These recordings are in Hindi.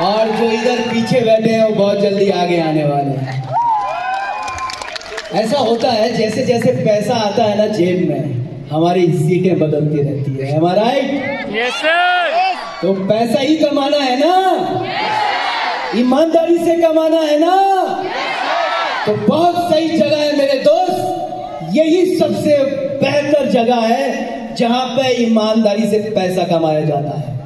और जो इधर पीछे बैठे हैं वो बहुत जल्दी आगे आने वाले हैं। ऐसा होता है जैसे जैसे पैसा आता है ना जेब में, हमारी सीटें बदलती रहती है। Am I right? Yes, sir. तो पैसा ही कमाना है ना, ईमानदारी से कमाना है ना, तो बहुत सही जगह है मेरे दोस्त। यही सबसे बेहतर जगह है जहां पे ईमानदारी से पैसा कमाया जाता है।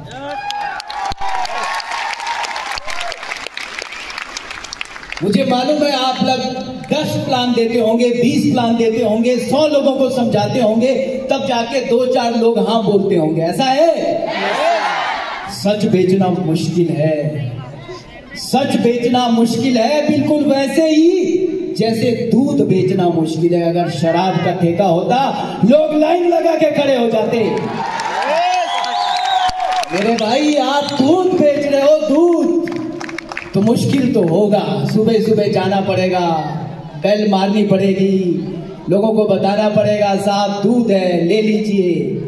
मुझे मालूम है आप लोग 10 प्लान देते होंगे, 20 प्लान देते होंगे, 100 लोगों को समझाते होंगे, तब जाके 2-4 लोग हाँ बोलते होंगे। ऐसा है? सच बेचना मुश्किल है, सच बेचना मुश्किल है, बिल्कुल वैसे ही जैसे दूध बेचना मुश्किल है। अगर शराब का ठेका होता लोग लाइन लगा के खड़े हो जाते। मेरे भाई आप दूध बेच रहे हो, दूध तो मुश्किल तो होगा। सुबह सुबह जाना पड़ेगा, बेल मारनी पड़ेगी, लोगों को बताना पड़ेगा साहब दूध है ले लीजिए।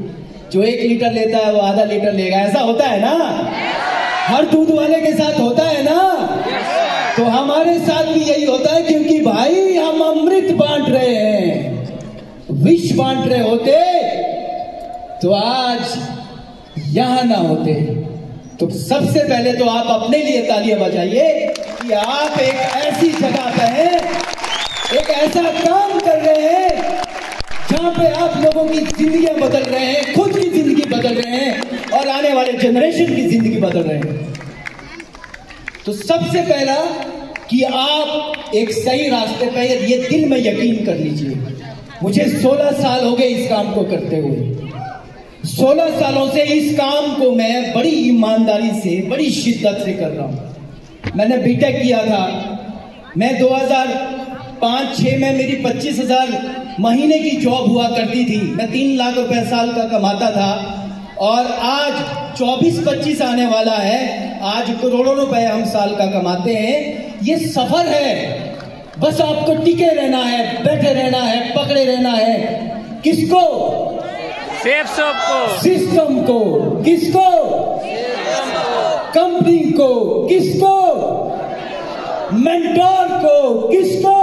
जो 1 लीटर लेता है वो आधा लीटर लेगा। ऐसा होता है ना, हर दूध वाले के साथ होता है ना। तो हमारे साथ भी यही होता है, क्योंकि भाई हम अमृत बांट रहे हैं। विष बांट रहे होते तो आज यहां ना होते। तो सबसे पहले तो आप अपने लिए तालियां बजाइए कि आप एक ऐसी जगह पे हैं, एक ऐसा काम कर रहे हैं जहां पे आप लोगों की जिंदगियां बदल रहे हैं, खुद की जिंदगी बदल रहे हैं और आने वाले जनरेशन की जिंदगी बदल रहे हैं। तो सबसे पहला कि आप एक सही रास्ते पे, ये दिल में यकीन कर लीजिए। मुझे 16 साल हो गए इस काम को करते हुए। 16 सालों से इस काम को मैं बड़ी ईमानदारी से, बड़ी शिद्दत से कर रहा हूं। मैंने बीटेक किया था। मैं 2005-06 में मेरी 25,000 महीने की जॉब हुआ करती थी। मैं 3 लाख रुपए साल का कमाता था और आज 24-25 आने वाला है। आज करोड़ों रुपए हम साल का कमाते हैं। ये सफर है, बस आपको टिके रहना है, बैठे रहना है, पकड़े रहना है। किसको? सिस्टम को। किसको? कंपनी को। किसको? मेंटोर को। किसको?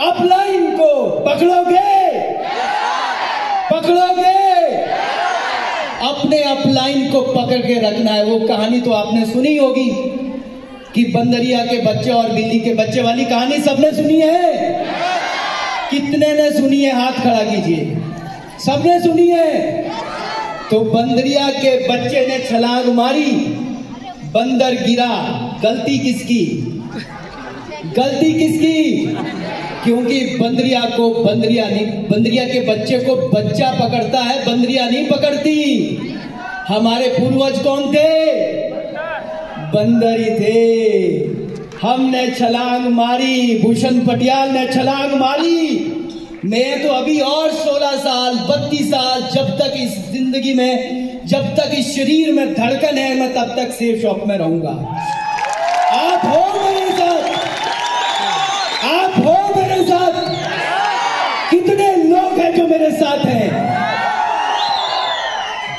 अपलाइन को। पकड़ोगे? पकड़ोगे? अपने अपलाइन को पकड़ के रखना है। वो कहानी तो आपने सुनी होगी कि बंदरिया के बच्चे और बिल्ली के बच्चे वाली कहानी सबने सुनी है। कितने ने सुनी है? हाथ खड़ा कीजिए। सबने सुनी है। तो बंदरिया के बच्चे ने छलांग मारी, बंदर गिरा। गलती किसकी? गलती किसकी? क्योंकि बंदरिया के बच्चे को बच्चा पकड़ता है, बंदरिया नहीं पकड़ती। हमारे पूर्वज कौन थे? बंदर ही थे। हमने छलांग मारी, भूषण पटियाल ने छलांग मारी। मैं तो अभी और 16 साल, 32 साल, जब तक इस जिंदगी में, जब तक इस शरीर में धड़कन है, मैं तब तक सेफ शॉप में रहूंगा। आप हो मेरे साथ? आप हो मेरे साथ? कितने लोग हैं जो मेरे साथ हैं?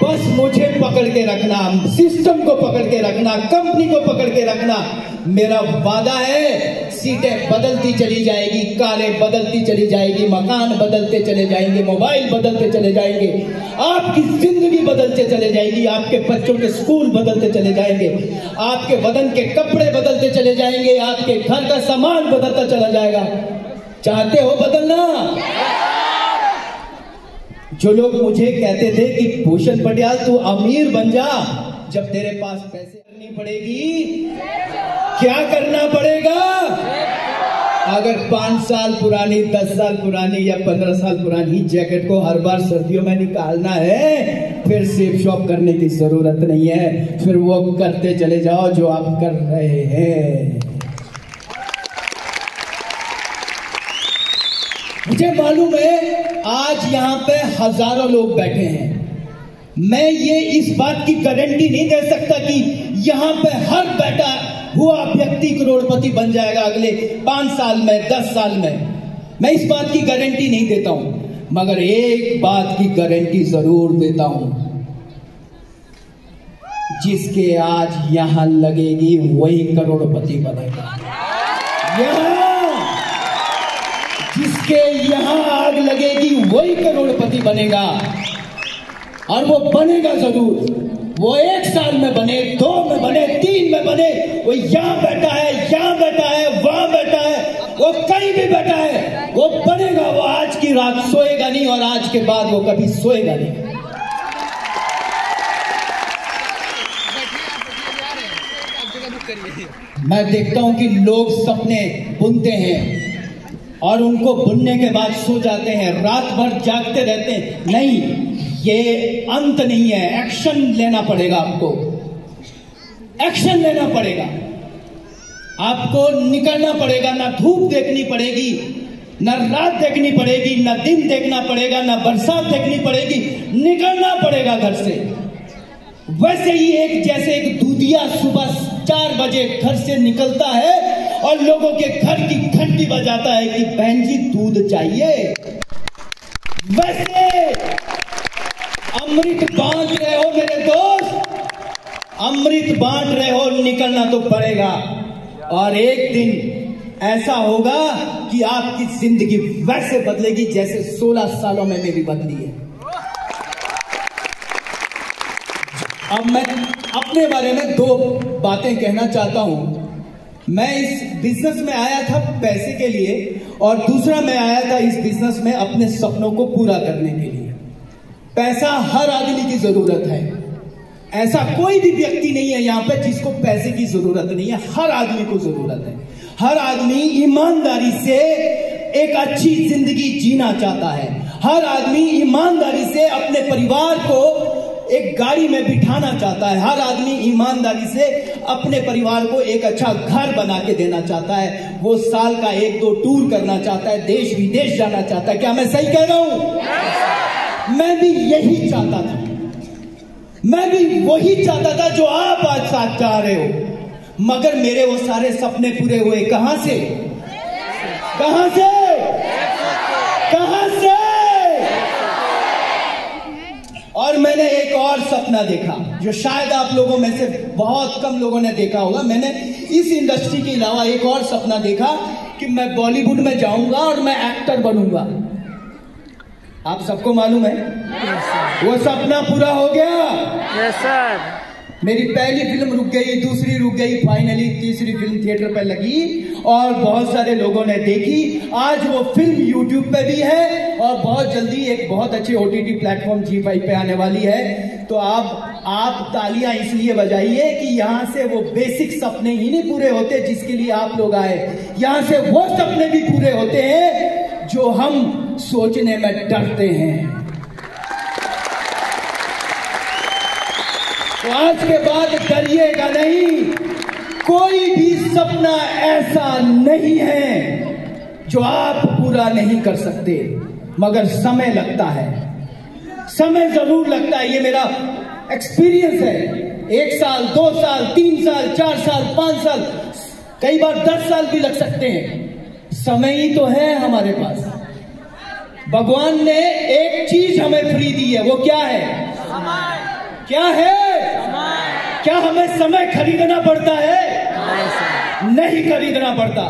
बस मुझे पकड़ के रखना, सिस्टम को पकड़ के रखना, कंपनी को पकड़ के रखना। मेरा वादा है, सीटें बदलती चली जाएगी, कारें बदलती चली जाएगी, मकान बदलते चले जाएंगे, मोबाइल बदलते चले जाएंगे, आपकी जिंदगी बदलते चले जाएगी, आपके बच्चों के स्कूल बदलते चले जाएंगे, आपके बदन के कपड़े बदलते चले जाएंगे, आपके घर का सामान बदलता चला जाएगा। चाहते हो बदलना? जो लोग मुझे कहते थे कि भूषण पटियाल तू अमीर बन जा, जब तेरे पास पैसे करनी पड़ेगी, क्या करना पड़ेगा? अगर 5 साल पुरानी, 10 साल पुरानी या 15 साल पुरानी जैकेट को हर बार सर्दियों में निकालना है, फिर सेफ शॉप करने की जरूरत नहीं है। फिर वो करते चले जाओ जो आप कर रहे हैं। मुझे मालूम है आज यहाँ पे हजारों लोग बैठे हैं। मैं ये इस बात की गारंटी नहीं दे सकता कि यहाँ पे हर बैठा हुआ व्यक्ति करोड़पति बन जाएगा अगले 5 साल में, 10 साल में। मैं इस बात की गारंटी नहीं देता हूं, मगर एक बात की गारंटी जरूर देता हूं। जिसके आज यहां लगेगी वही करोड़पति बनेगा। यहां जिसके यहां आग लगेगी वही करोड़पति बनेगा, और वो बनेगा जरूर। वो 1 साल में बने, 2 में बने, 3 में बने, वो यहां बैठा है, यहां बैठा है, वहां बैठा है, वो कहीं भी बैठा है, वो बनेगा। वो आज की रात सोएगा नहीं, और आज के बाद वो कभी सोएगा नहीं। मैं देखता हूं कि लोग सपने बुनते हैं और उनको बुनने के बाद सो जाते हैं, रात भर जागते रहते हैं। नहीं, ये अंत नहीं है। एक्शन लेना पड़ेगा, आपको एक्शन लेना पड़ेगा, आपको निकलना पड़ेगा। ना धूप देखनी पड़ेगी, ना रात देखनी पड़ेगी, ना दिन देखना पड़ेगा, ना बरसात देखनी पड़ेगी, निकलना पड़ेगा घर से। वैसे ही जैसे एक दूधिया सुबह 4 बजे घर से निकलता है और लोगों के घर की घंटी बजाता है कि बहन जी दूध चाहिए, वैसे अमृत बांट रहे हो मेरे दोस्त, अमृत बांट रहे हो, निकलना तो पड़ेगा। और एक दिन ऐसा होगा कि आपकी जिंदगी वैसे बदलेगी जैसे 16 सालों में मेरी बदली है। अब मैं अपने बारे में 2 बातें कहना चाहता हूं। मैं इस बिजनेस में आया था पैसे के लिए, और दूसरा मैं आया था इस बिजनेस में अपने सपनों को पूरा करने के लिए। पैसा हर आदमी की जरूरत है, ऐसा कोई भी व्यक्ति नहीं है यहां पे जिसको पैसे की जरूरत नहीं है। हर आदमी को जरूरत है। हर आदमी ईमानदारी से एक अच्छी जिंदगी जीना चाहता है। हर आदमी ईमानदारी से अपने परिवार को एक गाड़ी में बिठाना चाहता है। हर आदमी ईमानदारी से अपने परिवार को एक अच्छा घर बना के देना चाहता है। वो साल का 1-2 टूर करना चाहता है, देश विदेश जाना चाहता है। क्या मैं सही कह रहा हूं? मैं भी यही चाहता था, मैं भी वही चाहता था जो आप आज साथ चाह रहे हो। मगर मेरे वो सारे सपने पूरे हुए कहां से? कहां से? कहां से? और मैंने एक और सपना देखा जो शायद आप लोगों में से बहुत कम लोगों ने देखा होगा। मैंने इस इंडस्ट्री के अलावा एक और सपना देखा कि मैं बॉलीवुड में जाऊंगा और मैं एक्टर बनूंगा। आप सबको मालूम है? वो सपना पूरा हो गया। Yes sir. मेरी पहली फिल्म रुक गई, दूसरी रुक गई, फाइनली तीसरी फिल्म थिएटर पर लगी और बहुत सारे लोगों ने देखी। आज वो फिल्म यूट्यूब पे भी है और बहुत जल्दी एक बहुत अच्छी OTT प्लेटफॉर्म ZEE5 पे आने वाली है। तो आप तालियां इसलिए बजाइए कि यहाँ से वो बेसिक सपने ही नहीं पूरे होते जिसके लिए आप लोग आए, यहाँ से वो सपने भी पूरे होते हैं जो हम सोचने में डरते हैं। तो आज के बाद डरिएगा नहीं। कोई भी सपना ऐसा नहीं है जो आप पूरा नहीं कर सकते, मगर समय लगता है, समय जरूर लगता है। ये मेरा एक्सपीरियंस है। 1 साल, 2 साल, 3 साल, 4 साल, 5 साल, कई बार 10 साल भी लग सकते हैं। समय ही तो है हमारे पास। भगवान ने एक चीज हमें फ्री दी है, वो क्या है? समय। क्या है? समय। क्या हमें समय खरीदना पड़ता है? नहीं खरीदना पड़ता।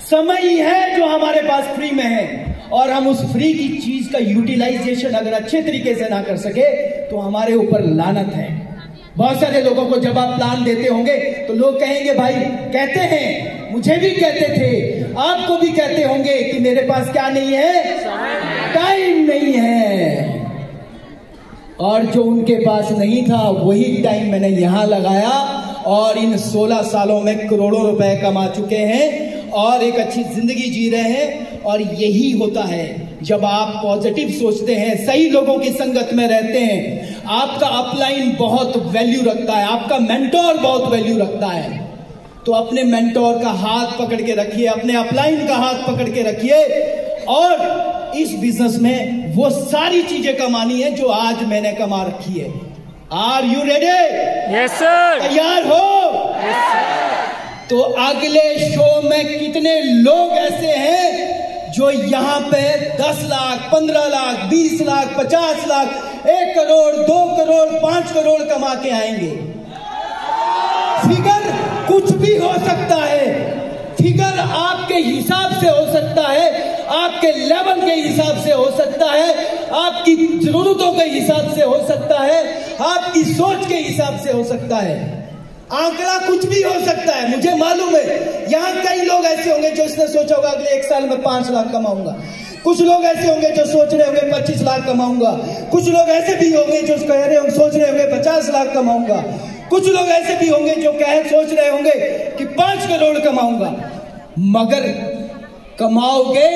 समय ही है जो हमारे पास फ्री में है, और हम उस फ्री की चीज का यूटिलाइजेशन अगर अच्छे तरीके से ना कर सके तो हमारे ऊपर लानत है। बहुत सारे लोगों को जब आप प्लान देते होंगे तो लोग कहेंगे, भाई कहते हैं, मुझे भी कहते थे, आपको भी कहते होंगे कि मेरे पास क्या नहीं है? टाइम नहीं है। और जो उनके पास नहीं था वही टाइम मैंने यहां लगाया और इन 16 सालों में करोड़ों रुपए कमा चुके हैं और एक अच्छी जिंदगी जी रहे हैं। और यही होता है जब आप पॉजिटिव सोचते हैं, सही लोगों की संगत में रहते हैं। आपका अपलाइन बहुत वैल्यू रखता है, आपका मेंटोर बहुत वैल्यू रखता है। तो अपने मेंटोर का हाथ पकड़ के रखिए, अपने अपलाइन का हाथ पकड़ के रखिए और इस बिजनेस में वो सारी चीजें कमानी है जो आज मैंने कमा रखी है। Are you ready? Yes sir. तैयार हो? Yes sir. तो अगले शो में कितने लोग ऐसे हैं जो यहाँ पे 10 लाख, 15 लाख, 20 लाख, 50 लाख, 1 करोड़, 2 करोड़, 5 करोड़ कमा के आएंगे? फिगर कुछ भी हो सकता है, फिगर आपके हिसाब से हो सकता है, आपके लेवल के हिसाब से हो सकता है, आपकी जरूरतों के हिसाब से हो सकता है, आपकी सोच के हिसाब से हो सकता है। आंकड़ा कुछ भी हो सकता है। मुझे मालूम है यहाँ कई लोग ऐसे होंगे जो इसने सोचा होगा अगले 1 साल में 5 लाख कमाऊंगा। कुछ लोग ऐसे होंगे जो सोच रहे होंगे 25 लाख कमाऊंगा। कुछ लोग ऐसे भी होंगे जो कह रहे होंगे, सोच रहे होंगे 50 लाख कमाऊंगा। कुछ लोग ऐसे भी होंगे जो सोच रहे होंगे कि 5 करोड़ कमाऊंगा। मगर कमाओगे,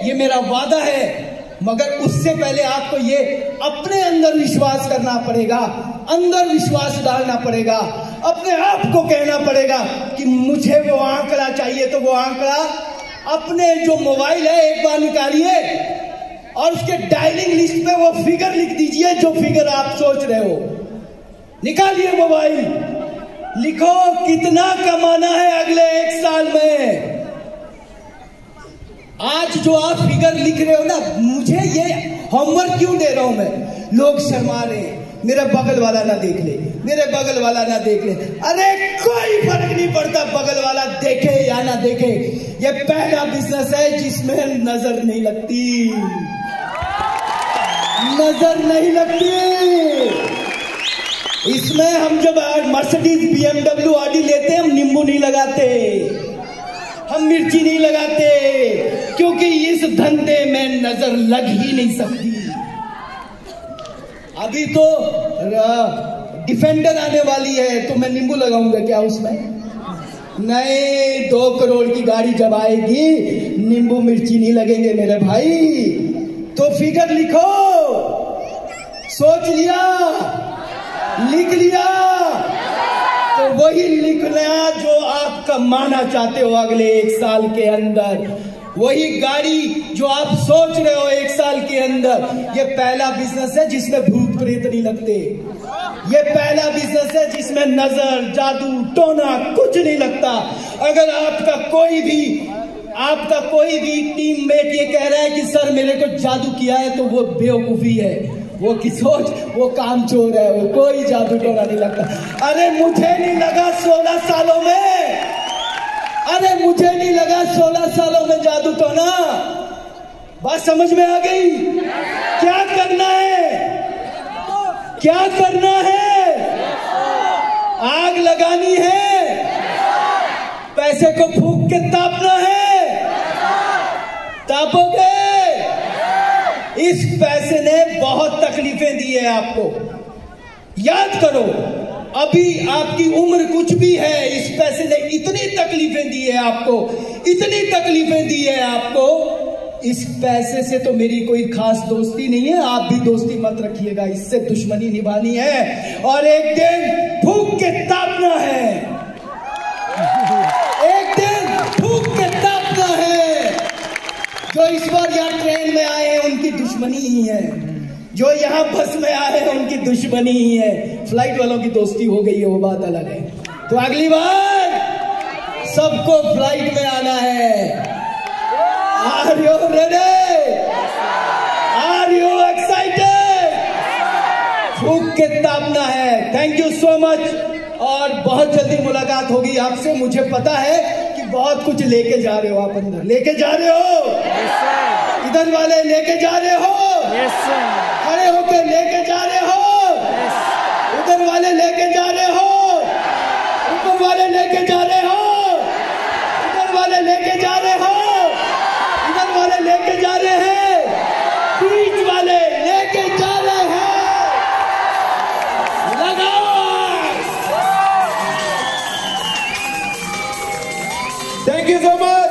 ये मेरा वादा है, मगर उससे पहले आपको ये अपने अंदर विश्वास करना पड़ेगा, अंदर विश्वास डालना पड़ेगा, अपने आप को कहना पड़ेगा कि मुझे वो आंकड़ा चाहिए। तो वो आंकड़ा अपने जो मोबाइल है एक बार निकालिए और उसके डायलिंग लिस्ट पे वो फिगर लिख दीजिए जो फिगर आप सोच रहे हो। निकालिए मोबाइल, लिखो कितना कमाना है अगले 1 साल में। आज जो आप फिगर लिख रहे हो ना, मुझे ये होमवर्क क्यों दे रहा हूं मैं? लोग शर्मा रहे हैं, मेरा बगल वाला ना देख ले, मेरे बगल वाला ना देख ले। अरे कोई फर्क नहीं पड़ता बगल वाला देखे या ना देखे। ये पहला बिजनेस है जिसमें नजर नहीं लगती, नजर नहीं लगती। इसमें हम जब मर्सिडीज, BMW, ऑडी लेते हैं, हम नींबू नहीं लगाते, हम मिर्ची नहीं लगाते, क्योंकि इस धंधे में नजर लग ही नहीं सकती। अभी तो डिफेंडर आने वाली है तो मैं नींबू लगाऊंगा क्या उसमें? नहीं, 2 करोड़ की गाड़ी जब आएगी नींबू मिर्ची नहीं लगेंगे मेरे भाई। तो फिगर लिखो, सोच लिया, लिख लिया, तो वही लिखना जो आप कमाना चाहते हो अगले 1 साल के अंदर, वही गाड़ी जो आप सोच रहे हो 1 साल के अंदर। ये पहला बिजनेस है जिसमें भूत प्रेत नहीं लगते। ये पहला बिजनेस है जिसमें नजर, जादू, टोना कुछ नहीं लगता। अगर आपका कोई भी टीममेट ये कह रहा है कि सर मेरे को जादू किया है, तो वो बेवकूफी है, वो की सोच, वो कामचोर है, वो कोई जादू टोना नहीं लगता। अरे मुझे नहीं लगा 16 सालों में, अरे मुझे नहीं लगा 16 सालों में जादू टोना। बात समझ में आ गई? क्या करना है, क्या करना है? आग लगानी है, पैसे को फूंक के तापना है, तापोगे। इस पैसे ने बहुत तकलीफें दी है आपको, याद करो। अभी आपकी उम्र कुछ भी है, इस पैसे ने इतनी तकलीफें दी है आपको, इतनी तकलीफें दी है आपको। इस पैसे से तो मेरी कोई खास दोस्ती नहीं है, आप भी दोस्ती मत रखिएगा, इससे दुश्मनी निभानी है और एक दिन फूंक के तापना है, एक दिन फूंक के तापना है। जो इस बार यहाँ ट्रेन में आए हैं उनकी दुश्मनी ही है, जो यहाँ बस में आए हैं उनकी दुश्मनी ही है। फ्लाइट वालों की दोस्ती हो गई है, वो बात अलग है। तो अगली बार सबको फ्लाइट में आना है। Are you ready? Are you excited? फूंक के तापना है। थैंक यू सो मच, और बहुत जल्दी मुलाकात होगी आपसे। मुझे पता है कि बहुत कुछ लेके जा रहे हो आप, अंदर लेके जा रहे हो, इधर वाले लेके जा रहे हो, खड़े होके लेके जा रहे हो, उधर वाले लेके जा रहे हो, ऊपर वाले लेके जा रहे हो, उधर वाले लेके जा रहे हो, इधर वाले लेके जा रहे हैं, बीच वाले लेके जा रहे हैं। लगाओ। Thank you so much.